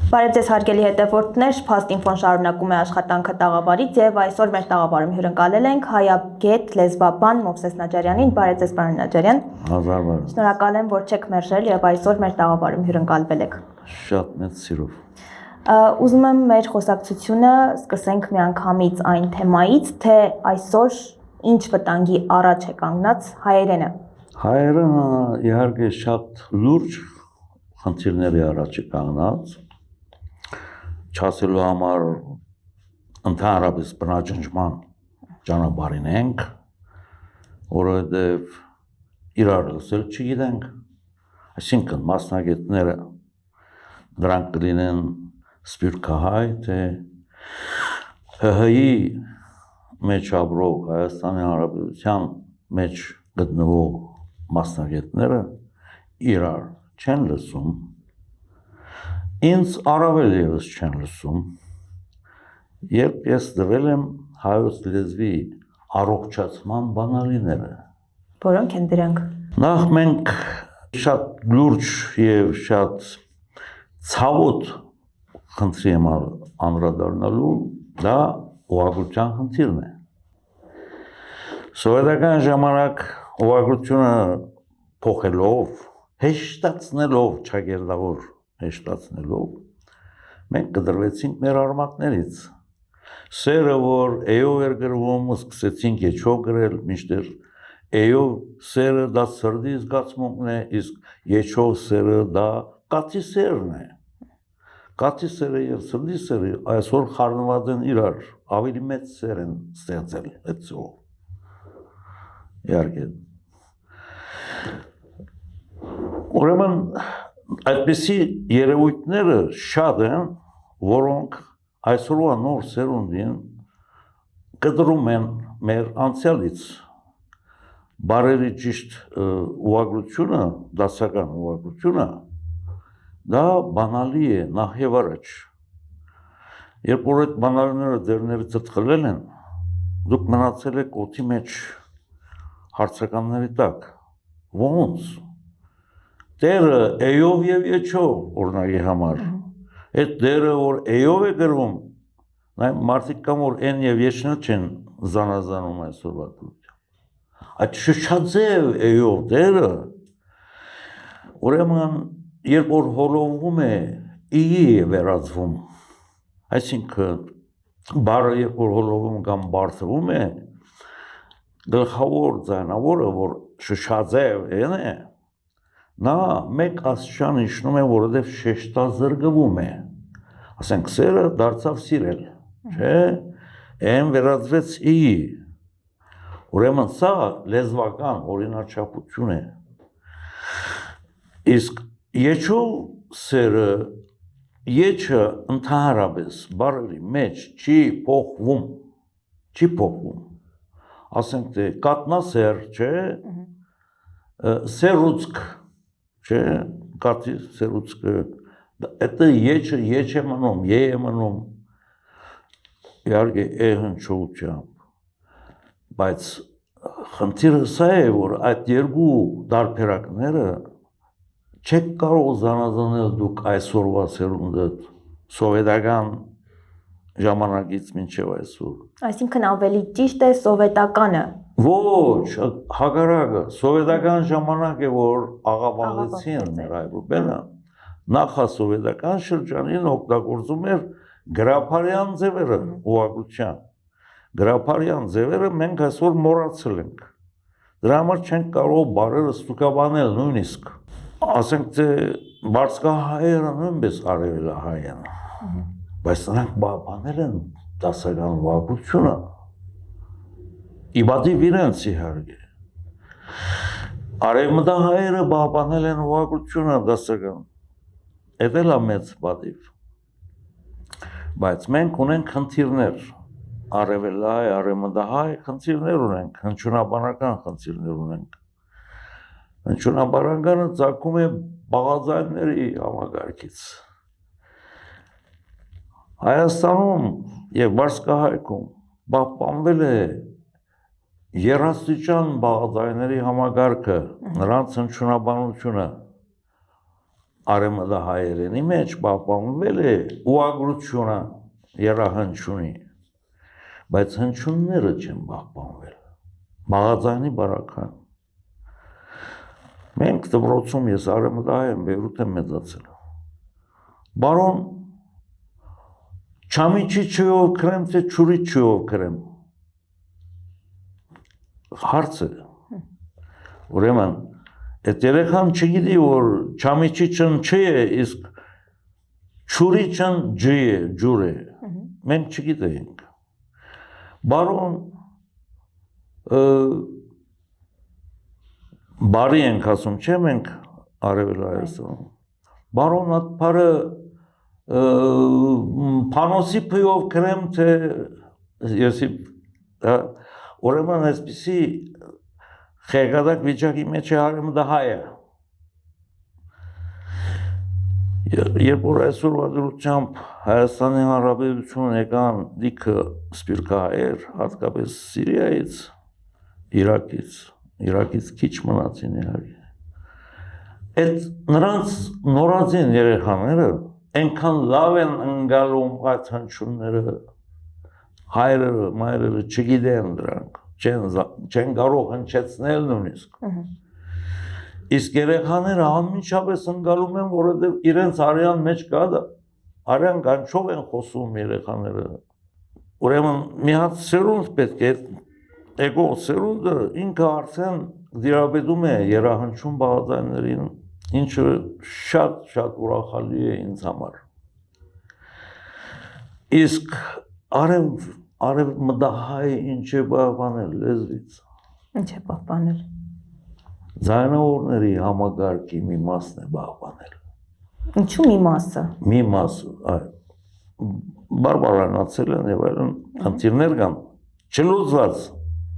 Բարև ձեզ հարգելի հետևորդներ, Փաստ ինֆոն շարունակում է աշխատանքը տաղավարից եւ այսօր մեր տաղավարում հյուրընկալել ենք հայագետ լեզվաբան Մովսես Նաջարյանին։ Բարև ձեզ, պարոն Նաջարյան։ Հազար։ Շնորհակալ եմ, որ չեք մերժել եւ այսօր մեր տաղավարում հյուրընկալվել եք։ Շատ մեծ սիրով։ Ուզում եմ մեր խոսակցությունը սկսենք միանգամից այն թեմայից, թե այսօր ինչ վտանգի առաջ է կանգնած հայերենը։ Հայերենը իհարկե շատ լուրջ խնդիրների առաջ է կանգնած, չասելու համար ընդհանրապես բնաջնջման ճանապարհին ենք, որովհետև իրար լսել չգիտենք, այսինքն մասնագետները դրանք կլինեն սփյուռքահայ, թե ՀՀ-ի մեջ ապրող Հայաստանի Հանրապետության մեջ գտնվող մասնագետները իրար չեն լսում, ինձ առավել ևս չեն լսում, երբ ես դրել եմ հայոց լեզվի առողջացման բանալիները։ Որոնք են դրանք։ Նախ մենք շատ լուրջ եւ շատ ցավոտ խնդրի եմ անդրադառնալու, դա ուղղագրության խնդիրն է։ Սովետական ժամանակ ուղղագրությունը փոխելով, հեշտացնելով, ճագերդավոր հեշտացնելով, մենք կդրվեցինք մեր արմատներից։ Սերը, որ էյով էր գրվում, սկսեցինք եչով գրել, մինչդեռ էյով սերը դա սրդի զգացմունքն է, իսկ եչով սերը դա կաթի սերն է։ Կաթի սերը եւ սրդի սերը այսօր խառնված են իրար, ավելի մեծ սեր են ստեղծել այդցով։ Իհարկե։ Ուրեմն այդպիսի երևույթները շատ են, որոնք այսօրվա նոր սերունդին կտրում են մեր անցյալից։ Բարերի ճիշտ ուղղագրությունը, դասական ուղղագրությունը, դա բանալի է նախ եւ առաջ։ Երբ որ այդ բանալիները ձեռներիցդ խլել են, դուք մնացել եք օդի մեջ հարցականների տակ։ Ոնց։ Տերը էյով եւ եչով օրինակի համար։ Այդ դերը որ էյով է գրվում, նայ մարդիկ կան որ են եւ եչն չեն զանազանում այսօրվա դրությամբ։ Այդ շշաձև էյով դերը ուրեմն երբ որ հոլովում է ի վերածվում, այսինքն բառը երբ որ հոլովում կամ բարձվում է, գլխավոր ձայնավորը որ շշաձև է, նա մեկ աստիճան իջնում է, որովհետև շեշտազրկվում է։ Ասենք սերը դարձավ սիրել, չէ՞, այն վերածվեց ի։ Ուրեմն սա լեզվական օրինաչափություն է։ Իսկ եչով սերը եչը ընդհանրապես բառերի մեջ չի փոխվում։ Ասենք թե կատնասեր, չէ՞, սերուցք, չէ՞, կատի սերուցքը, դա եչը եչ է մնում, է մնում, իհարկե հնչողությամբ, բայց խնդիրը սա է, որ այդ երկու դարբերակները չեք կարող զանազանել դուք այսօրվա սերունդը սովետական ժամանակից մինչև այսօր։ Այսինքն ավելի ճիշտ է սովետականը։ Ոչ, հակառակը, սովետական ժամանակ է, որ աղավաղեցին մեր հայրուբենը, նախասովետական շրջանին օգտագործում էր գրափարյան ձևերը ուղղագրության։ Գրափարյան ձևերը մենք այսօր մոռացել ենք։ Դրա համար չենք կարող բառերը ստուգաբանել նույնիսկ։ Ասենք թե բարձկահայերը նույնպես արևելահայ են, բայց նրանք բանել են դասական ուղղագրությունը, իբադիվ իրենց իհարկե։ Արևմտահայերը բանել են ուղղագրությունը դասական, էդ էլ է մեծ բադիվ։ Բայց մենք ունենք խնդիրներ, արևելահայ, արևմտահայ խնդիրներ ունենք, հնչյունաբանական խնդիրներ ունենք։ Հնչյունաբարականը ծագում է բաղաձայնների համակարգից։ Հայաստանում եւ Բարսկահայքում պահպանվել է երաստիճան բաղաձայնների համակարգը, նրանց հնչյունաբանությունը, արևմտահայերենի մեջ պահպանվել է ուղղագրությունը երահանչունի, բայց հնչյունները չեն պահպանվել, մաղազանի բարական։ Մենք դպրոցում ես արևմտահայ եմ, Բեյրութ եմ մեծացել։ Բարոն չամիչի չյով կրեմ, թե չուրի չյով կրեմ։ Հարց է։ Ուրեմն, այդ երեխան չգիտի, որ չամիչի չն չի է, իսկ չուրի չն ջի է, ջուր է։ Մենք չգիտենք։ Բարոն բարի ենք ասում, չէ՞ մենք արևել Հայաստանում։ Բարոն այդ բարը փանոսի փյով կրեմ, թե եսի ուրեմն այսպիսի խեղադակ վիճակի մեջ է արևմտահայը։ Երբ որ այսօրվա դրությամբ Հայաստանի Հանրապետություն եկան լիքը սպիրկահայեր, հատկապես Սիրիայից, Իրաքից քիչ մնացին իհարկե։ Այդ նրանց նորածին երեխաները այնքան լավ են ընկալում այդ հնչյունները, հայրերը, մայրերը չգիտեն դրանք, չեն կարող հնչեցնել նույնիսկ։ Իսկ երեխաները անմիջապես ընկալում են, որովհետև իրենց արյան մեջ կա դա, արյան կանչով են խոսում երեխաները։ Ուրեմն մի հատ սերունդ պետք է, եկող սերունդը ինքը արդեն դիրապետում է երահանչում բաղաձայններին, ինչը շատ ուրախալի է ինձ համար։ Իսկ արևմտահայը ինչ է պահպանել լեզվից։ Ինչ է պահպանել։ Ձայնավորների համագարկի մի մասն է պահպանել։ Ինչու մի մասը։ Մի մասը, բարբարանացել են եւ այլն խնդիրներ կան, չլուծված,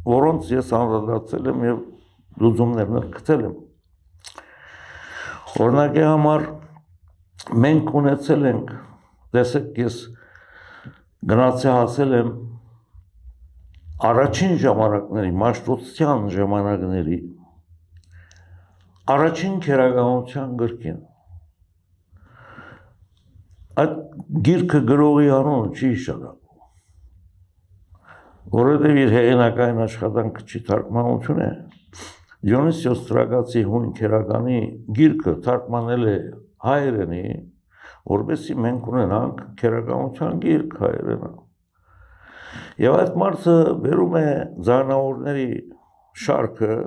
որոնց ես անդրադարձել եմ եւ լուծումներն էլ գտել եմ։ Օրինակի համար մենք ունեցել ենք, տեսեք ես գնացի հասել եմ առաջին ժամանակների, մաշտոցյան ժամանակների առաջին քերականության գրքին։ Այդ գիրքը գրողի անունը չի հիշատակվում, որովհետև իր հեղինակային աշխատանքը չի թարգմանություն է։ Դիոնիսիոս Ստրագացի հույն քերականի գիրքը թարգմանել է հայերենի, որպեսզի մենք ունենանք քերականության գիրք հայերենը։ Եվ այդ մարդը վերում է ձայնավորների շարքը,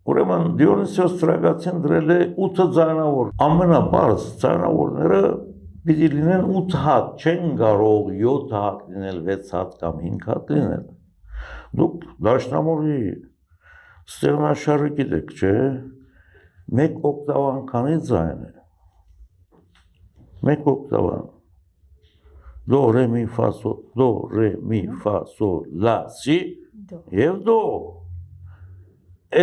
ուրեմն Դիոնիսիոս Ստրագացին դրել է 8 ձայնավոր, ամենաբարձ ձայնավորները պիտի լինեն 8 հատ, չեն կարող 7 հատ լինել, 6 հատ կամ 5 հատ լինել։ Դուք դաշնամուրի ստեղնաշարը գիտեք, չէ՞, մեկ օկտավան քանի ձայն է։ Մեկ օկտավան։ Դո, ռե, մի, ֆա, սո, դո, ռե, մի, ֆա, սո, լա, սի, և դո։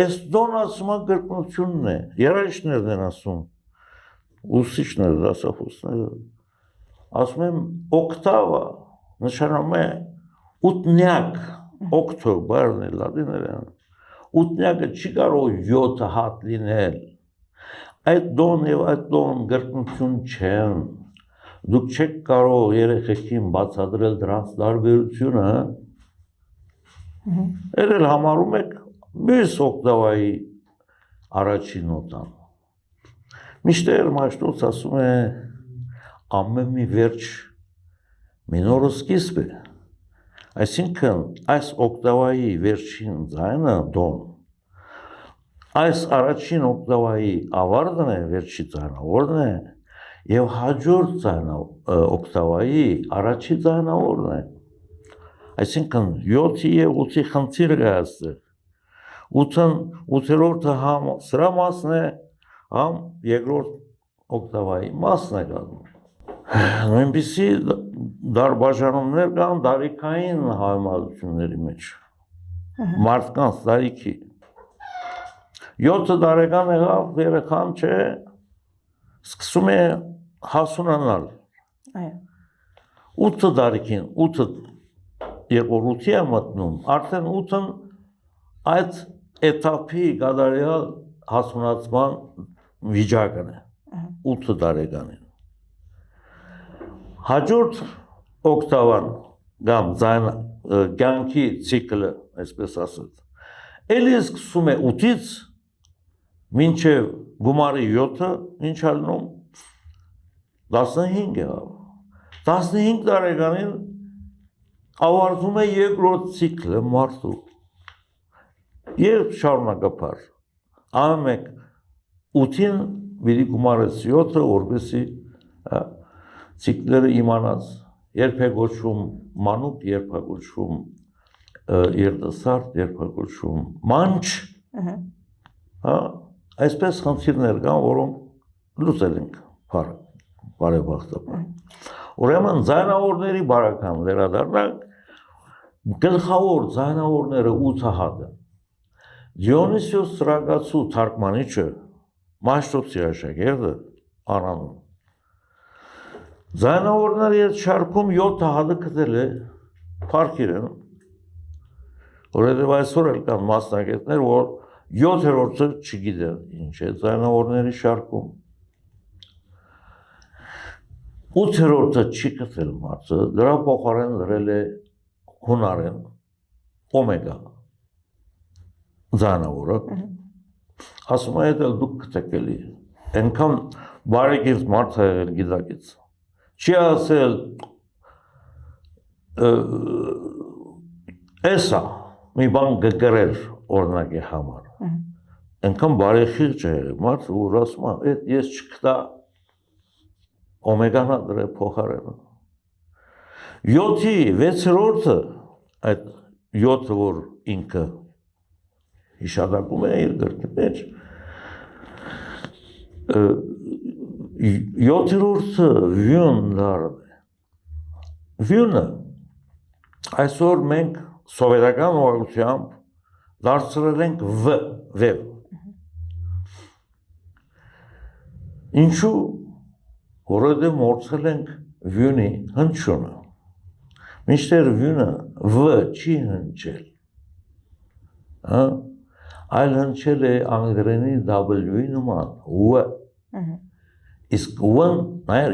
Այս դոն ասում է գրկնությունն է, երաժիշտներն են ասում, ուսուցիչները, դասախոսները։ Ասում եմ օկտավա, նշանակում է ութնյակ, օկտո, բարն է լատիներեն։ Ութնյակը չի կարող 7 հատ լինել։ Այդ դոն և այդ դոն գրկնություն չեն։ Դուք չեք կարող երեխեքին բացատրել դրանց տարբերությունը։ Էլ համարում եք մյուս օկտավայի առաջին նոտան։ Միշտեր մաշտոց ասում է ամեն մի վերջ մինորը սկիզբ է։ Այսինքն այս օկտավայի վերջին ձայնը դոն, այս առաջին օկտավայի ավարտն է, վերջի ձայնավորն է, եւ հաջորդ օկտավայի առաջի ձայնավորն է։ Այսինքն 7-ի եւ 8-ի խնդիրը կա այստեղ։ 8-րդը համ սրա մասն է, համ երկրորդ օկտավայի մասն է կազմում։ Նույնպիսի դարբաժանումներ կան տարիքային համեմատությունների մեջ, մարդկանց տարիքի։ 7 տարեկան եղավ երեխան, չէ, սկսում է հասունանալ։ 8 տարիքին, 8-ը երբ որ 8-ի է մտնում, արդեն 8-ն այդ էթափի կատարյալ հասունացման վիճակն է։ 8 տարեկանին։ Հաջորդ օկտավան կամ ձայն կյանքի ցիկլը, այսպես ասած, էլի սկսում է 8-ից մինչև գումարի 7-ը ինչ ալնում 15 եղավ։ 15 տարեկանին ավարտում է երկրորդ ցիկլը մարդու։ Եվ շարունակապար։ Ամեն 8-ին բերի գումարես 7-ը, որպեսզի ցիկլերը իմանաս, երբ է գոչվում մանուկ, երբ է գոչվում երիտասարդ, երբ է գոչվում մանչ, այսպես խնդիրներ կան, որոնք լուծել ենք բարեբախտաբար։ Ուրեմն ձայնավորների բարակամ վերադառնանք, գլխավոր ձայնավորները 8 հատ են։ Դիոնիսիոս Սրակացու թարգմանիչը Մաշտոցի աշակերտը Անանում ձայնավորների այդ շարքում 7 հատը գտել է փառքերն, որովհետև այսօր էլ կան մասնագետներ, որ 7-րդը չգիտեն ինչ է ձայնավորների շարքում։ 8-րդը չի գտել մարդը, դրա փոխարեն դրել է հունարեն օմեգա ձայնավորը, ասում է դա դուք գտեկելի, այնքան բարեկիրթ մարդ է եղել գիտակից, չի ասել էսա մի բան գկրեր օրինակի համար, այնքան բարեխիղճ է եղել մարդ, որ ասում է ես չգտա օմեգանա դրե փոխարենը։ 7-ի 6-րդը, այդ 7-ը որ ինքը հիշատակում է իր գրքի մեջ, 7-րդը վյուն դառն է։ Վյունը այսօր մենք սովետական ուղղությամբ դարձրել ենք վև։ Ինչու, որովհետև մոռացել ենք վյունի հնչյունը։ Մինչդեռ վյունը չի հնչել, այլ հնչել է անգլերենի W-ի նման, իսկ w-ն,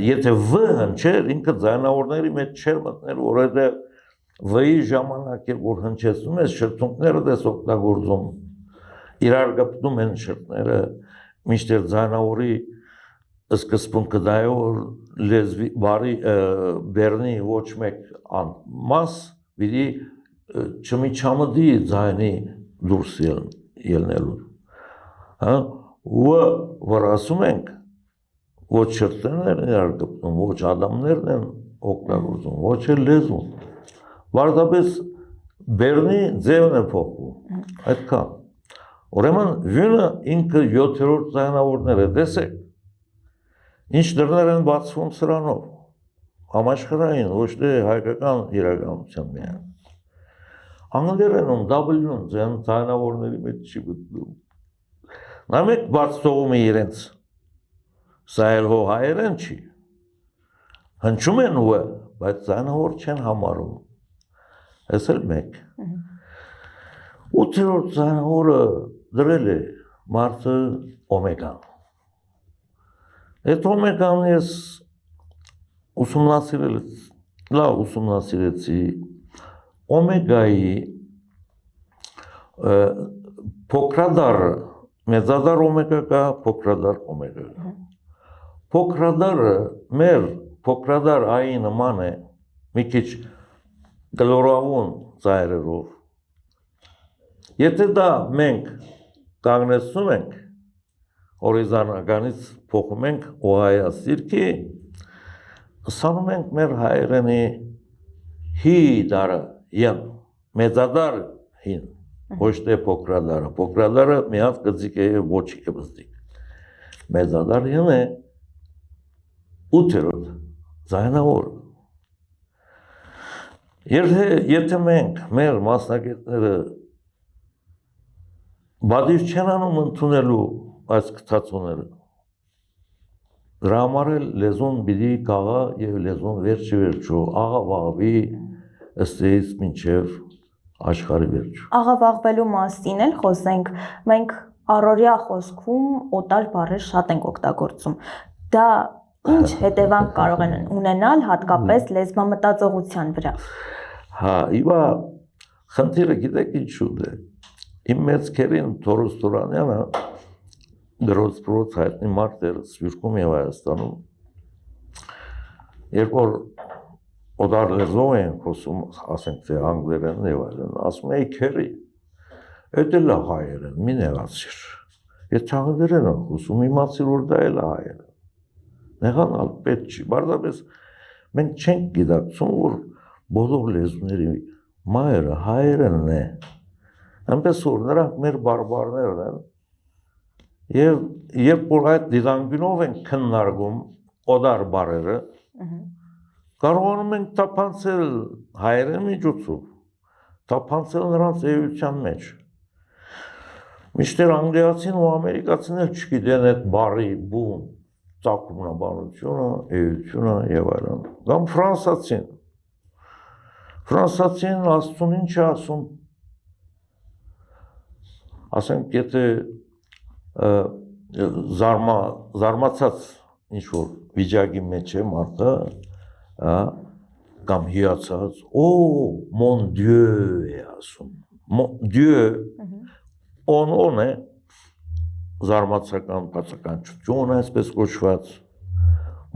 եթե v հնչեր, ինքը ձայնավորների մեջ չէր մտներ, որովհետև v-ի ժամանակ որ հնչեցնում ես, շրթունքները դες օգտագործում, իրար գպտում են շրթները, մինչդեռ ձայնավորի սկզբունքը դա է, որ լեզվի բարի բեռնի ոչ մեկ մաս պիտի չմիջամտի ձայնի դուրս ելնելու։ Որ ասում ենք, ոչ շրթներն են իրար գպտում, ոչ ադամներն են օգտագործում, ոչ էլ լեզուն։ Վարտապես բեռնի ձևն է փոխվում, այդքան։ Ուրեմն վյունը ինքը 7-րդ ձայնավորներ է, տեսեք, ինչ դռներ են բացվում սրանով, համաշխարհային, ոչ թե հայկական իրականության միայն։ Անգլերենում W-ն ձայնավորների մեջ չի գտնում։ Նա մեկ բաց թողում է իրենց, սա էլ հո հայերեն չի։ Հնչում են ու, բայց ձայնավոր չեն համարում։ Այս էլ մեկ։ 8-րդ ձայնավորը դրել է մարդը օմեգան։ Այդ օմեգան ես ուսումնասիրեցի օմեգայի փոքրադառը, մեծադառ օմեգա կա, փոքրադառ օմեգա կա։ Փոքրադառը մեր փոքրադառ այի նման է, մի քիչ գլորավուն ծայրերով։ Եթե դա մենք կանգնեցնում ենք, հորիզոնականից փոխում ենք օղայասիրքի, սանում ենք մեր հայերենի հի դառը, մեծադառ հին, ոչ թե փոքրադառը։ Փոքրադառը մի հատ գծիկ է եւ ոչի կբզիկ։ Մեծադառ հին է 8-րդ ձայնավոր։ Եթե մենք մեր մասնագետները բադիր չեն անում ընդունելու այս կթացուները, դրա համար էլ լեզուն պիտի կաղա եւ լեզուն վերջի աղավաղվի ըստեից մինչև աշխարհի վերջ։ Աղավաղվելու մասին էլ խոսենք, մենք առօրյա խոսքում օտար բառեր շատ ենք օգտագործում։ Դա ինչ հետևանք կարող են ունենալ հատկապես լեզվամտածողության վրա։ Հա, իվա խնդիրը գիտեք ինչու՞ն է։ Իմ մեծ քերին Թորոս Տուրանյանը դրոց հայտնի մարդ էր Սփյուռքում եւ Հայաստանում։ Երբ որ օտար լեզվով են խոսում, ասենք թե անգլերեն եւ այլն, ասում էի քերի, դա էլ հայերեն, մի նեղացիր։ Եթե անգլերեն են խոսում, իմացիր որ դա էլ հայերեն։ Նեղանալ պետք չի, բարձրապես մենք չենք գիտակցում, որ բոլոր լեզուների մայրը հայերենն է։ Այնպես որ նրանք մեր բարբարներն են, եւ երբ որ այդ դիտանկյունով են քննարկում օտար բառերը, կարողանում ենք թափանցել հայերեն միջոցով, թափանցել նրանց էության մեջ։ Միշտեր անգլիացին ու ամերիկացին էլ չգիտեն այդ բառի բուն, ծագումնաբանությունը, էությունը եւ այլն։ Կամ ֆրանսացին աստուն ինչ է ասում։ Ասենք եթե զարմացած ինչ որ վիճակի մեջ է մարդը, կամ հիացած, mon Dieu է ասում։ Dieu on է զարմացական բացականչություն, այսպես կոչված։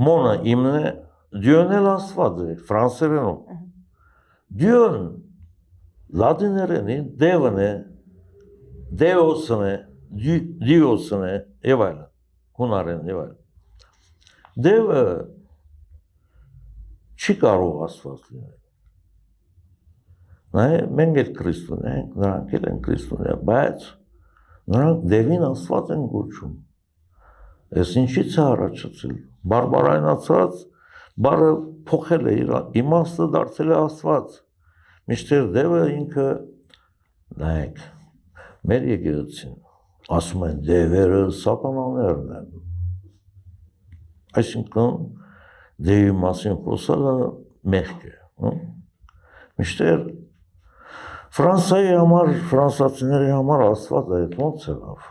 Mon-ը իմն է, Dieu-ն էլ Աստված է, ֆրանսերենում։ Dieu-ն լատիներենի Deus-ն է, Deus-ն է, Dios-ն է, եւ այլն, հունարեն եւ այլն։ Deus-ը չի կարող Աստված լինել։ Նայ մենք էլ քրիստոնյա ենք, նրանք էլ են քրիստոնյա, բայց նրանք Դևին Աստված են գոչում։ Այս ինչից է առաջացել։ Բարբարայնացած բառը փոխել է իր իմաստը դարձել է Աստված։ Միշտեր Դևը ինքը նայեք մեր եկեղեցին ասում են դևերը սատանաներն են։ Այսինքն Դևի մասին խոսալը մեղք է։ Միշտեր Ֆրանսիայի համար, ֆրանսացիների համար Աստված է, ոնց եղավ։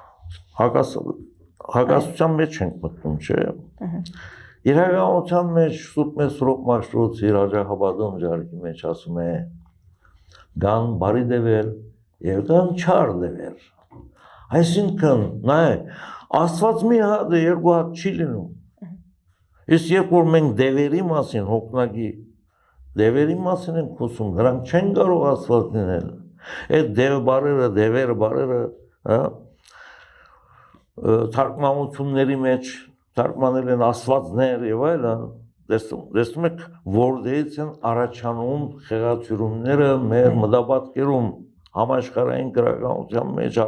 Հակասության մեջ ենք մտնում, չէ։ Իրականության մեջ Սուրբ Մեսրոպ Մաշտոց իր աջակաբադում ջարքի մեջ ասում է գան բարի դևեր եւ գան չար դևեր։ Այսինքն, նայ, Աստված մի հատ է, երկու հատ չի լինում։ Իսկ երբ որ մենք դևերի մասին հոգնակի դևերի մասին ենք խոսում, նրանք չեն կարող Աստված լինել։ Այդ դև բարերը, դևեր բարերը, թարգմանությունների մեջ թարգմանել են աստվածներ եւ այլն, տեսնում եք, որտեղից են առաջանում խեղաթյուրումները մեր մտապատկերում, համաշխարհային գրականության մեջ,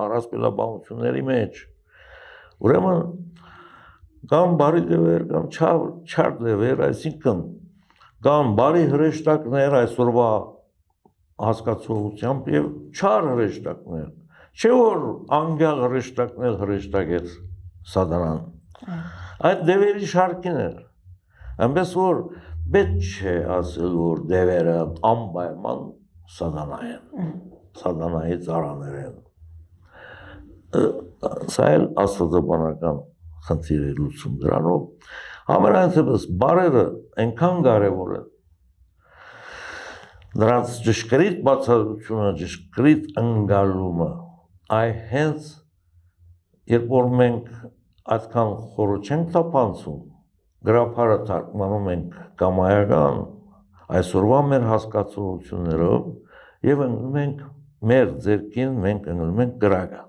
առասպելաբանությունների մեջ։ Ուրեմն կամ բարի դևեր, կամ չար դևեր, այսինքն կամ բարի հրեշտակներ այսօրվա հասկացողությամբ եւ չար հրեշտակներ, չէ որ անգյալ հրեշտակներ հրեշտակեց սատանան, այդ դևերի շարքին էր, այնպես որ պետք չէ ասել որ դևերը անպայման սատանա են, սատանայի ծառաներ են, սա էլ աստվածաբանական խնդիր է լուծում դրանով, համենայնպես բարերը այնքան կարևոր են, նրանց ճշգրիտ բացատրությունը, ճշգրիտ ընկալումը, այ հենց երբ որ մենք այդքան խորը չենք թափանցում, գրաբարը թարգմանում ենք կամայական, այսօրվա մեր հասկացություններով եւ ընկնում ենք մեր ձեռքին, մենք ընկնում ենք գրակը։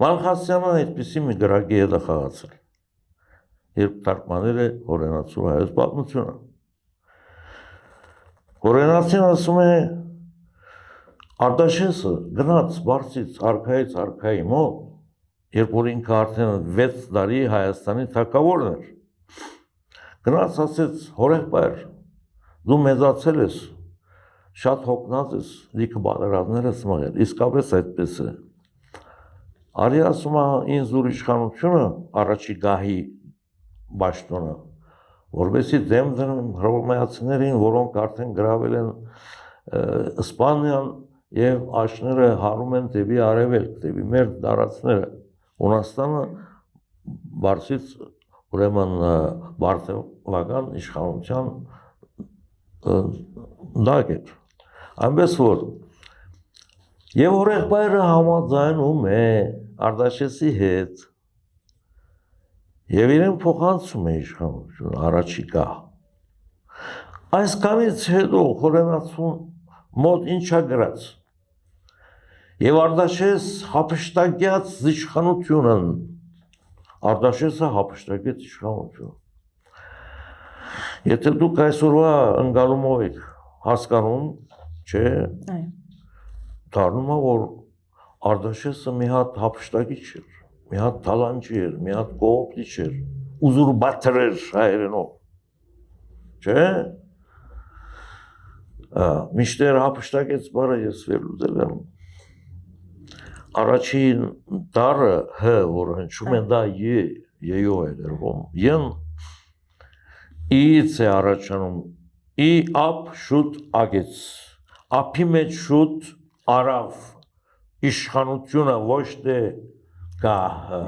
Մալխասյանը այդպիսի մի գրակի հետ է խաղացել, երբ թարգմանել է Հորենացու հայոց պատմությունը։ Հորենացին ասում է Արտաշեսը գնաց Բարսից արքայից արքայի մոտ, երբ որ ինքը արդեն 6 տարի Հայաստանի թագավորն էր, գնաց ասեց հորեղբայր, դու մեծացել ես, շատ հոգնած ես, լիքը պատերազմներ ես մղել, իսկապես այդպես է։ Արի ասում է ինձ դուր իշխանությունը առաջի գահի բաշտոնը, որովհետեւ դեմ դրեմ հռոմեացիներին, որոնք արդեն գրավել են Իսպանիան եւ աշները հարում են դեպի արևելք, դեպի մեր տարածքները, Հունաստանը Բարսից ուրեմն Բարթևական իշխանության դակ էր։ Այնպես որ եւ օրեղբայրը համաձայնում է Արտաշեսի հետ եւ իրեն փոխանցում է իշխանություն առաջիկա։ Այսքանից հետո խորենացում մոտ ինչա գրած եւ Արտաշես հափշտակյաց իշխանությունն Արտաշեսը հափշտակեց իշխանություն։ Եթե դուք այսօրվա ընկալումով եք հասկանում, չէ, դառնում է որ Արտաշեսը մի հատ հափշտակիչ էր, մի հատ թալանչի էր, մի հատ կողոպտիչ էր, ուզուրպատոր էր հայերենով, չէ։ Միշտեր հափշտակեց բառը ես վերլուծել եմ։ Առաջին տառը հ, որ հնչում է դա յ-ով է գրվում, յն իից է առաջանում, ի ափ շուտ ագեց, ափի մեջ շուտ արավ իշխանությունը ոչ թե գահը,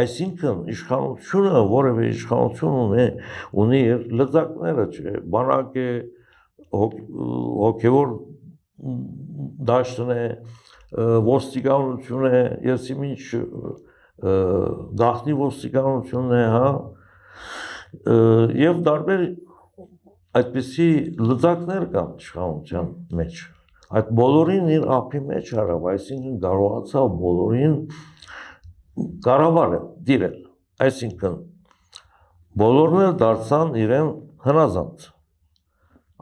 այսինքն իշխանությունը, որևէ իշխանություն ունի իր լծակները, չէ, բանակ է, հոգևոր դաշտն է, ոստիկանություն է, ես ինչ գաղտնի ոստիկանությունն է, հա, եւ տարբեր այդպիսի լծակներ կան իշխանության մեջ։ Այդ բոլորին իր ափի մեջ արավ, այսինքն կարողացավ բոլորին կառավարել, դիրել, այսինքն բոլորն էլ դարձան իրեն հնազանդ։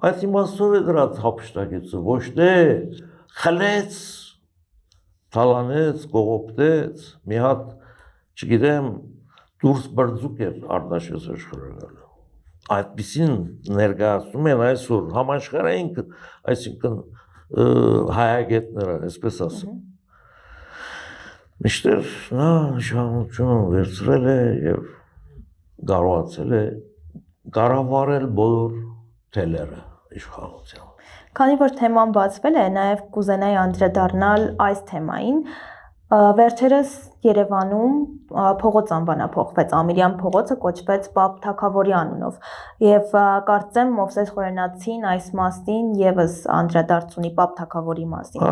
Այդ իմաստով է դրած հափշտակեցը, ոչ թե խլեց, թալանեց, կողոպտեց, մի հատ, չգիտեմ, դուրս բրձուկ էր Արտաշես աշխարհակալը։ Այդպիսին ներկայացնում են այսօր համաշխարհային, այսինքն հայագետները, այսպես ասեմ։ Միշտեր նա իշխանությունը վերցրել է եւ կարողացել է կառավարել բոլոր թելերը իշխանության։ Քանի որ թեման բացվել է, նաև կուզենայի անդրադառնալ այս թեմային, վերջերս Երևանում փողոց անվանափոխվեց, Ամիրյան փողոցը կոչվեց Պապ Թագավորի անունով, եւ կարծեմ Մովսես Խորենացին այս մասին եւս անդրադարձ ունի Պապ Թագավորի մասին։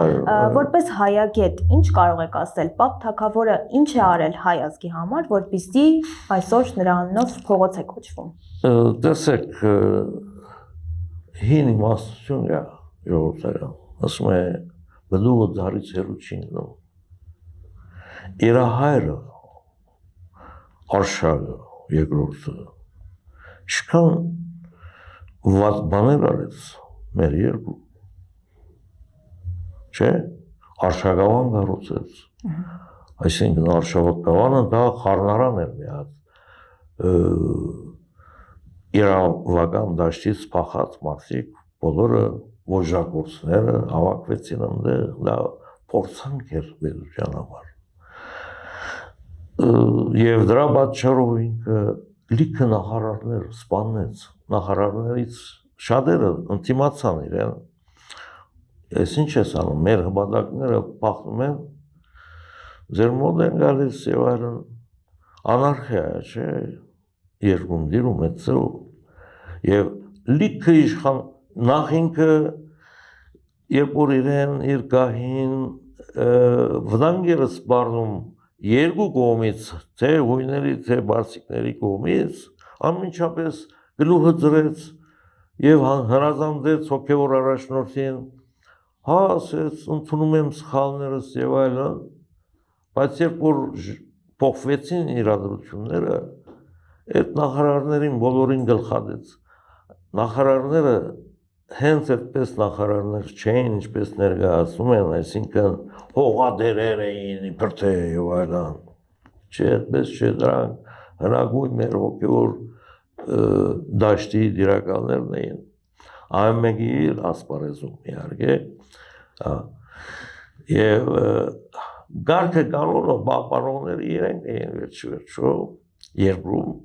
Որպես հայագետ, ինչ կարող եք ասել, Պապ Թագավորը ինչ է արել հայ ազգի համար, որպեսզի այսօր նրա անունով փողոց է կոչվում։ Տեսեք, հին իմաստություն է ժողովրդական, ասում է բլուղը ձարից հեռու չի ընկնում։ Իր հայրը, Արշակը, երկրորդը, ինչքան վատ բաներ արեց մեր երկրում, չէ, Արշակավան կառուցեց, այսինքն Արշակավանը դա խառնարան էր մի հատ, իրավական դաշտից փախած մարդիկ, բոլորը ոժրագործները հավաքվեցին այնտեղ, դա փորձանք էր պետության համար։ Եվ դրա պատճառով ինքը լիքը նախարարներ սպանեց, նախարարներից շատերը ընդդիմացան իրեն։ Ես ինչ ես անում, մեր հպատակները փախնում են, ձեր մոտ են գալիս եւ այլն, անարխիա է, չէ, երկում դիրում է ծու, եւ լիքը իշխան նախ ինքը երբ որ իրեն իր գահին վտանգերը սպառնում երկու կողմից, թե հույների, թե բարձիկների կողմից, անմիջապես գլուխը ծրեց եւ հրազանդեց հոգեոր առաջնորդին, հա, ասեց, ընդունում եմ սխալներս եւ այլն, բայց երբ որ փոխվեցին իրադրությունները, այդ նախարարներին բոլորին գլխադեց։ Նախարարները հենց այդպես նախարարներ չէին, ինչպես ներկայացնում են, այսինքն հողադերեր էին, իբր թե եւ այլն։ Չէ, այդպես չէ, դրանք հնագույն մեր հոգեոր դաշտի դիրակալներն էին։ Այն մեկի իր ասպարեզում իհարկե, եւ գարկը կանոնը պահպանողները իրենք էին վերջո երկրում,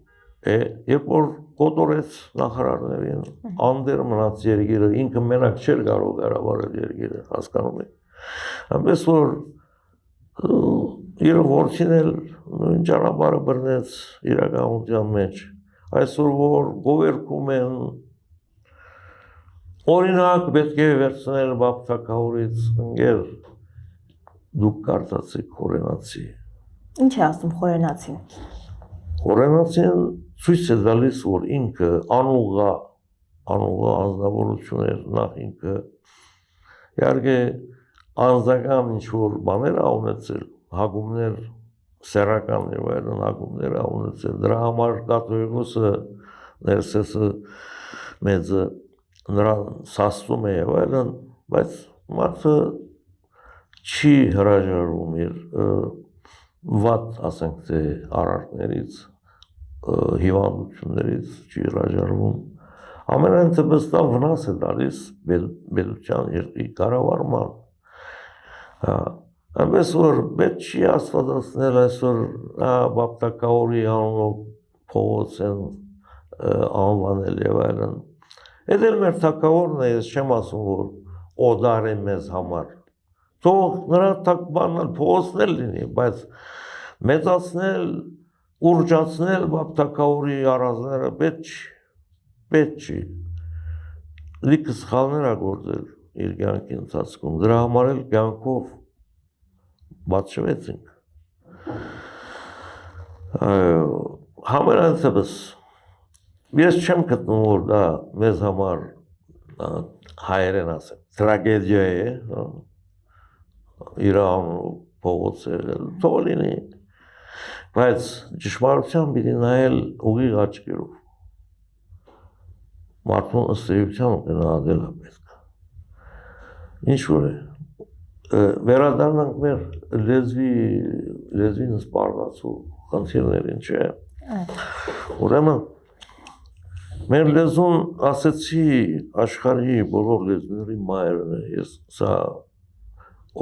երբ որ կոտորեց նախարարներին, անդեր մնաց երկիրը, ինքը մենակ չէր կարող կառավարել երկիրը, հասկանում եք։ Այնպես որ իր որդին էլ նույն ճանապարհը բռնեց իրականության մեջ։ Այսօր որ գովերքում են օրինակ պետք է վերցնել Բաբթակավորից ընկեր դուք կարծացիք խորենացի։ Ինչ է ասում խորենացին։ Խորենացին ցույց է տալիս, որ ինքը անուղղա անձնավորություն էր, նախ ինքը իհարկե անձական ինչ-որ բաներ ա ունեցել, հագումներ, սեռական եւ այլն հագումներ ա ունեցել, դրա համար կաթողիկոսը Ներսեսը մեծը նրան սաստում է եւ այլն, բայց մարդը չի հրաժարվում իր վատ, ասենք թե արարքներից, հիվանդություններից չի հրաժարվում։ Ամենայն թեպստան վնաս է տալիս պետության երկրի կառավարման։ Այնպես որ պետք չի աստվածացնել այսօր Բաբթակավորի անունով փողոց են անվանել եւ այլն։ Այդ էլ մեր թագավորն է, ես չեմ ասում, որ օդար է մեզ համար։ Թող նրա բանալ փողոցներ լինի, բայց մեծացնել, ուրջացնել Բաբթակավորի առանձները պետք չի։ Լիքը սխալներ ա գործել իր կյանքի ընթացքում, դրա համար էլ կյանքով բացվեցինք։ Համենայնպես ես չեմ գտնում, որ դա մեզ համար հայերեն ասեմ, տրագեդիա է, Իրան փողոց եղել, թող լինի, բայց ճշմարության պիտի նայել ուղիղ աչքերով։ Մարդուն ըստ էության գնահատել է պետք։ Ինչ որ է, վերադառնանք մեր լեզվին սպառնացու խնդիրներին, չէ։ Ուրեմն մեր լեզուն ասեցի աշխարհի բոլոր լեզուների մայրն է, ես սա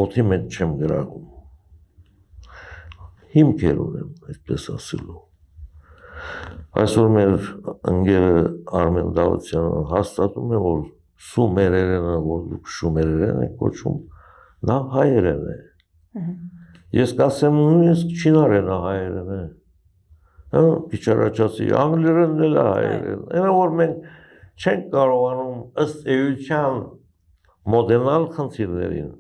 օդի մեջ չեմ գրակում։ Հիմքեր ունեմ, այդպես ասելու։ Այսօր մեր ընկերը Արմեն Դավթյանը հաստատում է, որ սումերերենը, որ դուք շումերերեն եք կոչում, նա հայերեն է։ Ես կասեմ նույնիսկ չինարենը հայերեն է։ Քիչ առաջացի անգլերենն էլ հայերեն։ Այնա որ մենք չենք կարողանում ըստ էության մոդենալ խնդիրներին,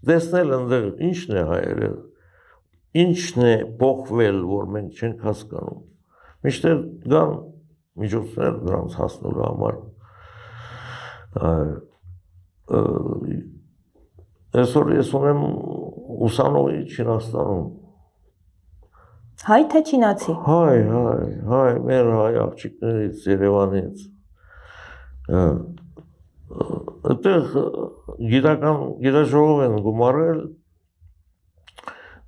տեսնել ընդեղ ինչն է հայերեն, ինչն է փոխվել, որ մենք չենք հասկանում։ Միշտեր կան միջոցներ դրանց հասնելու համար։ Այսօր ես ունեմ ուսանողի Չինաստանում։ Հայ թե չինացի։ Հայ, մեր հայ աղջիկներից, Երևանից։ Այդտեղ գիտաժողով են գումարել,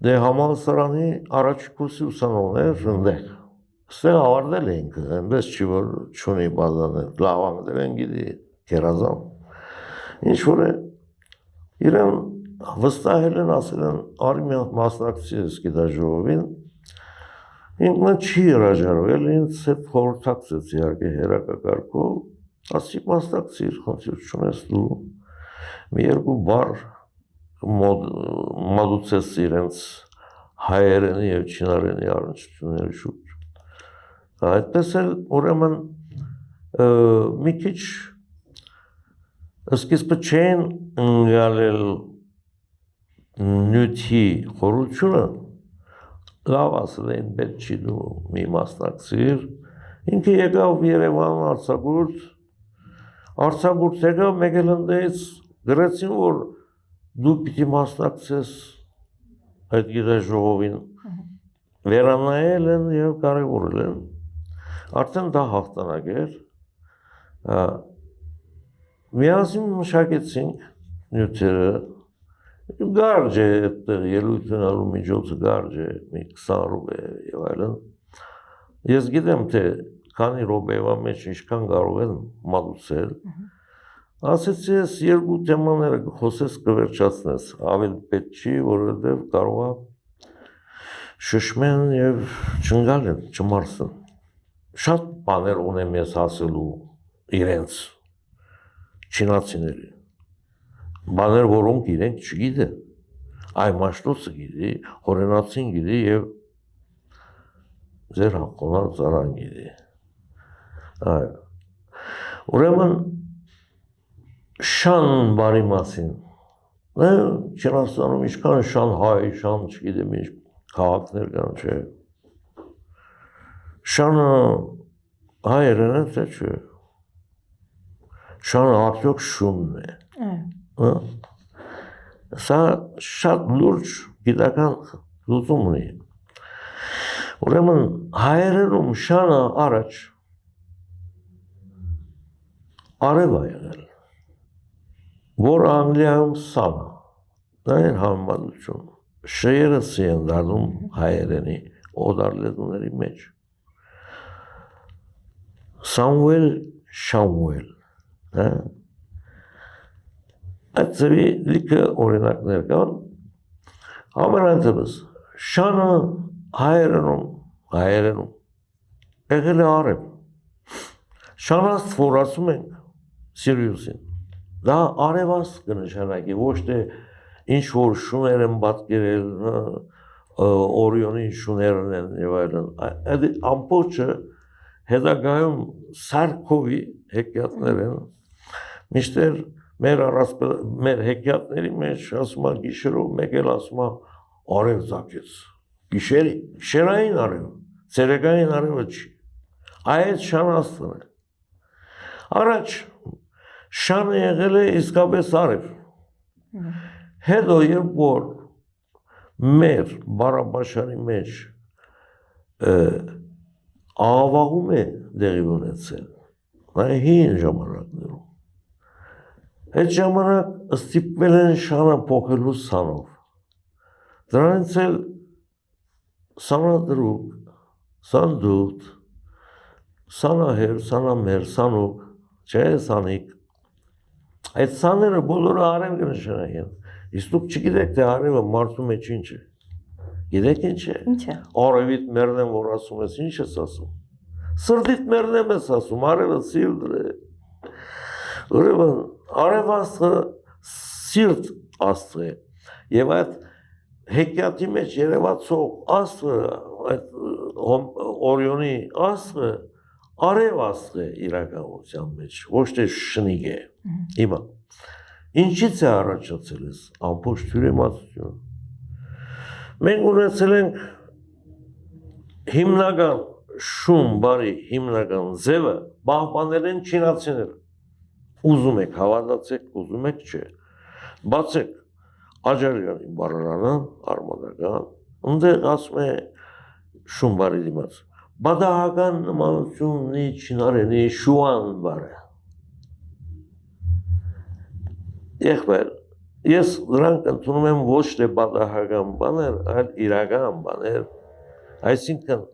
դե համալսարանի առաջի կուրսի ուսանողներ ընդեղ։ Ստեղ ավարտել էինք, այնպես չի որ չունի բազաներ, լավ անգլերեն գիտի, գերազան։ Ինչ որ է, իրեն վստահել են, ասել են, արի մի մասնակցի ես գիտաժողովին, ինքնը չի հրաժարվել, ինձ հետ խորհրդակցեց իհարկե հեռակակարգով, ասի մասնակցիր, խնդիր չունես դու, մի երկու բառ մատուցեց իրենց հայերենի եւ չինարենի առնչությունների շուրջ։ Այդպես էլ ուրեմն մի քիչ սկիզբը չեն ընկալել նյութի խորությունը, լավ ասել էին, պետք չի դու մի մասնակցիր, ինքը եկավ Երևան արձակուրդ եկավ մեկ էլ ընդից գրեցին, որ դու պիտի մասնակցես այդ գիտաժողովին, վերանայել են եւ կարևորել են, արդեն դա հաղթանակ էր, միասին մշակեցինք նյութերը, գարջ է այդտեղ ելույթ ունենալու միջոցը գարջ է, մի 20 ռուբլի եւ այլն, ես գիտեմ թե քանի րոպեվա մեջ ինչքան կարող են մատուցել, ասեցի ես երկու թեմաները խոսես կվերջացնես, ավելի պետք չի, որովհետև կարող է շշմեն եւ չընկալեն, չմարսեն։ Շատ բաներ ունեմ ես ասելու իրենց չինացիների, բաներ, որոնք իրենք չգիտեն, Այ մաշտոցը գիտի, հորենացին գիտի եւ ձեր հակոնալ ծարան գիտի։ Այ ուրեմն շան բարի մասին Չինաստանում ինչքան շան հայ, շան չգիտեմ ինչ քաղաքներ կան, չէ։ Շանը հայերեն է, թե չէ։ Շանը արդյոք շունն է։ Սա շատ լուրջ գիտական լուծում ունի։ Ուրեմն հայերենում շանը առաջ արև է եղել, որ Անգլիայում սան է, դա էր համեմատություն, շեյերը սի են դարնում հայերենի օդար լեզուների մեջ։ Սամուել Շամուել, այդ ծրի լիքը օրինակներ կան, ամենայնտեպս շանը հայերենում եղել է արև, շանաստ որ ասում ենք Սիրիուսին, դա արևաս կնշանակի, ոչ թե ինչ-որ շուներ են պատկերել, օրիոնի շուներն են և այլն, այդ ամպոչը հետագայում Սարքովի հեքիաթներ են, միշտեր մեր հեքիաթների մեջ ասում է գիշերով, մեկ էլ ասում է արև ծագեց, գիշերային արև, ցերեկային արևը չի, այդ շանաստն է, առաջ շանը եղել է իսկապես արև, հետո երբ որ մեր բարաբաշարի մեջ աղավաղում է դեղի ունեցել, հին ժամանակներում, այդ ժամանակ ստիպվել են շանը փոխելու սանով, դրանից էլ սանադրուկ, սանդուտ, սանահեր, սանամեր, սանուկ, չէ սանիկ, այդ սաները բոլորը արև կնշանակեն, իսկ դուք չգիտեք, թե արևը մարդու մեջ ինչ է, գիտեք ինչ է, արևիտ մերնեմ, որ ասում ես, ինչ ես ասում, սրդիտ մերնեմ ես ասում, արևը սիրտ է, ուրեմն արև աստղը սիրտ աստղ է, և այդ հեքիաթի մեջ երևացող աստղը, այդ օրիոնի աստղը, արև աստղ է իրականության մեջ, ոչ թե շնիկ է, հիմա, ինչից է առաջացել ես ամբողջ թյուրիմացությունը, մենք ունեցել ենք հիմնական շուն բարի հիմնական ձևը պահպանել են չինացիները, ուզում եք հավատացեք, ուզում եք չէ, բացեք Աջարյանի բառարանը, արմատական, ընդեղ ասում է շուն բարի դիմաց, բադահական նմանություն ունի չինարենի շուան բարը։ Եղբայր, ես դրանք ընդունում եմ ոչ թե բադահական բաներ, այլ իրական բաներ, այսինքն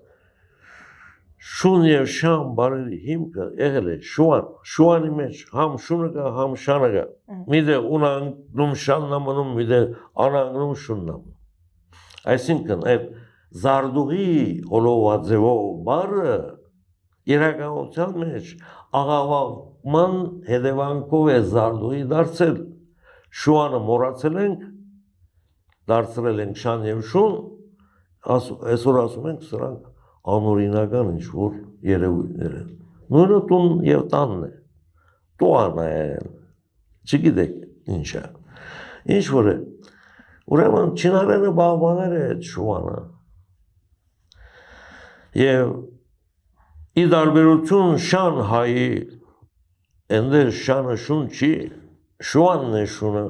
շուն և շան բարերի հիմքը եղել է շուան, շուանի մեջ համ շունը կա, համ շանը կա, միդե ունանգնում շանն ամնում, միդե անանգնում շունն ամնում, այսինքն այդ զարդուղի հոլովաձևով բարը իրականության մեջ աղավաղման հետևանքով է զարդուղի դարձել, շուանը մորացել ենք, դարձրել ենք շան և շուն, այսօր ասում ենք սրանք անօրինական ինչ-որ երևույթներ են, նույնը տուն և տանն է, տուան է եղել, չգիտեք ինչ է, ինչ-որ է, ուրեմն չինարենը պահպանել է այդ շուանը, և ի տարբերություն շան հայի, ընդեր շանը շուն չի, շուանն է շունը,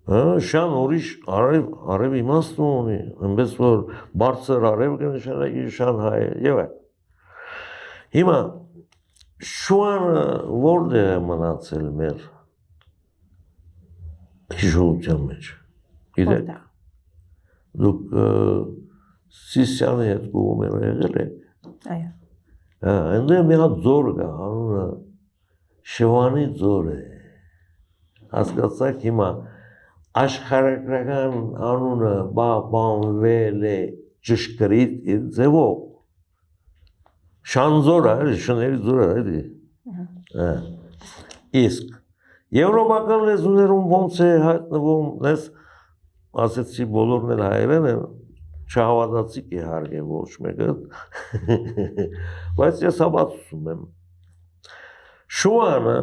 շան ուրիշ արև իմաստուն ունի, այնպես որ բարձր արև կնշանակի շան հայ և այլ։ Հիմա շուանը որտեղ է մնացել մեր հիշողության մեջ, գիտեք, դուք Սիսյանի հետ կողմերը եղել եք, այնտեղ մի հատ ձոր կա, անունը Շևանի ձոր է, հասկացաք հիմա աշխարհագրական անունը պահպանվել է ճշգրիտ իր ձևով, շանձոր է, շների ձոր է, իսկ եվրոպական լեզուներում ոնց է հայտնվում, ասեցի բոլորն էլ հայերեն են, չհավատացիք իհարկե ոչ մեկը, բայց ես հավատում եմ։ Շուանը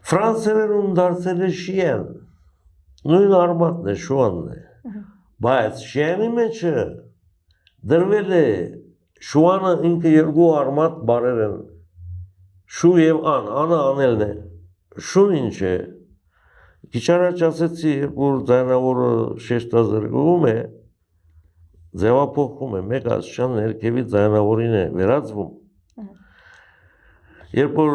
ֆրանսերենում դարձել է շիեն, նույն արմատն է, շուանն է, բայց շիանի մեջը դրվել է շուանը ինքը երկու արմատ բարեր են, շու և անը անելն է, շուն ինչ է, քիչ առաջ ասեցի, որ ձայնավորը շեշտազրկվում է, ձևափոխվում է, մեկ աստիճան ներքևի ձայնավորին է վերածվում։ Երբ որ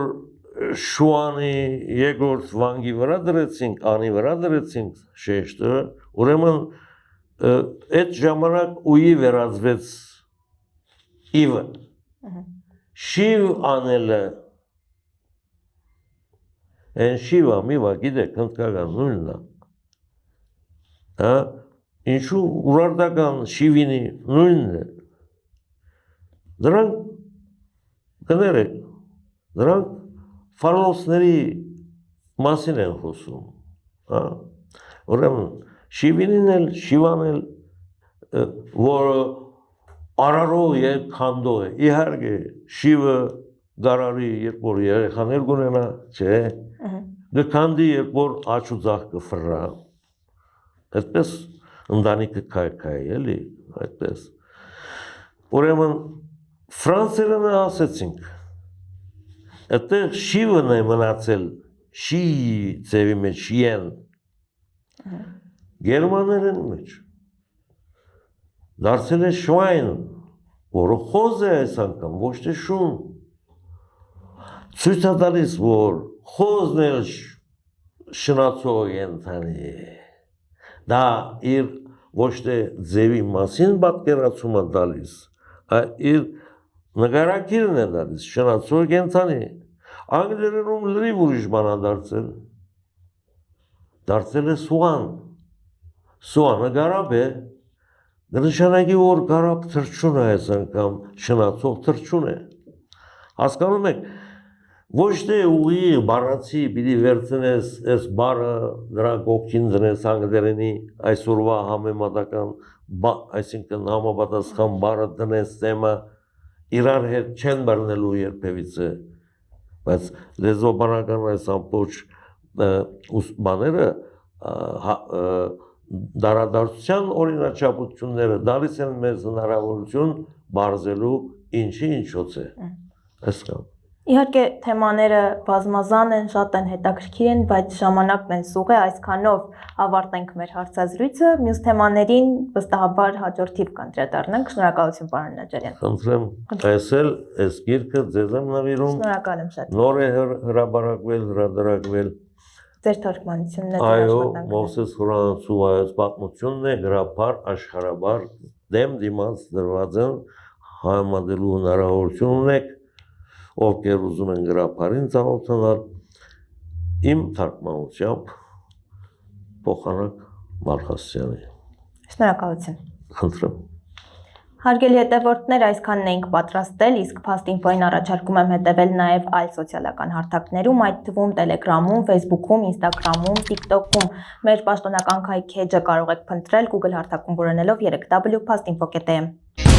շուանի երկրորդ վանգի վրա դրեցինք, անի վրա դրեցինք շեշտը, ուրեմն այդ ժամանակ ուի վերածվեց իվը։ Շիվ անելը, են շիվա, միվա, գիտեք, հնդկական նույնն է, ինչու ուրարտական շիվինի նույնն է, դրանք կներեք, դրանք ֆալոսների մասին են խոսում, ուրեմն շիվինին էլ, շիվան էլ, որը արարող է, քանդող է, իհարկե շիվը գարարի, երբ որ երեխաներ կունենա, չէ, գքանդի, երբ որ աչ ու ձախ կֆռա, այդպես ընտանիքը քայքայի, էլի, այդպես։ Ուրեմն ֆրանսերենը ասեցինք, այդտեղ շիվն է մնացել, շի ձևի մեջ, շիեն, գերմաներեն մեջ, դարձել է շվայն, որը խոզ է այս անգամ, ոչ թե շուն, ցույց է տալիս, որ խոզն էլ շնացող ենթանի, դա իր ոչ թե ձևի մասին պատկերացում է տալիս, այլ իր նկարագիրն է տալիս, շնացող ենթանի, անգլերենում լրիվ ուրիշ բան է դարձել է սուան, սուանը գարապ է, նշանակի որ գարապ թրջուն է այս անգամ, շնացող թրջուն է, հասկանում եք, ոչ թե ուղի բառացի պիտի վերցնես այս բառը դրա կողքին դնես անգլերենի այսօրվա համեմատական, այսինքն համապատասխան բառը դնես թեմը իրար հետ չեն բռնելու երբևիցե, բայց լեզվաբանական այս ամբողջ բաները դարադարձության օրինաչափությունները տալիս են մեզ հնարավորություն բարձելու ինչի ինչոց է, այսքան։ Իհարկե թեմաները բազմազան են, շատ են հետաքրքիր են, բայց ժամանակն են սուղ է, այսքանով ավարտենք մեր հարցազրույցը, մյուս թեմաներին վստահաբար հաջորդ թիվ կանդրադառնանք, շնորհակալություն պարոն Նաջարյան։ Խնդրեմ, այս գիրքը ձեզ եմ նվիրում, Շնորհակալ եմ շատ։ նոր է հրապարակվել, հրատարակվել, Ձեր թարգմանությունն է, այո, Մովսես Խորանոցու այս պատմությունն է, գրաբար, աշխարհաբար, դեմ դիմաց դրված են, համեմատելու հնարավորություն ունեք, ովքեր ուզում են գրաբարին ծանոթանալ, իմ թարգմանությամբ փոխանակ Մալխասյանի։ Շնորհակալություն։ Խնդրեմ։ Հարգելի հետևորդներ, այսքանն էինք պատրաստել, իսկ Fast Info-ին առաջարկում եմ հետևել նաև այլ սոցիալական հարթակներում, այդ թվում Telegram-ում, Facebook-ում, Instagram-ում, TikTok-ում։ Մեր պաշտոնական քայքեջը կարող եք փնտրել Google հարթակում որոնելով 3w.fastinfo.am։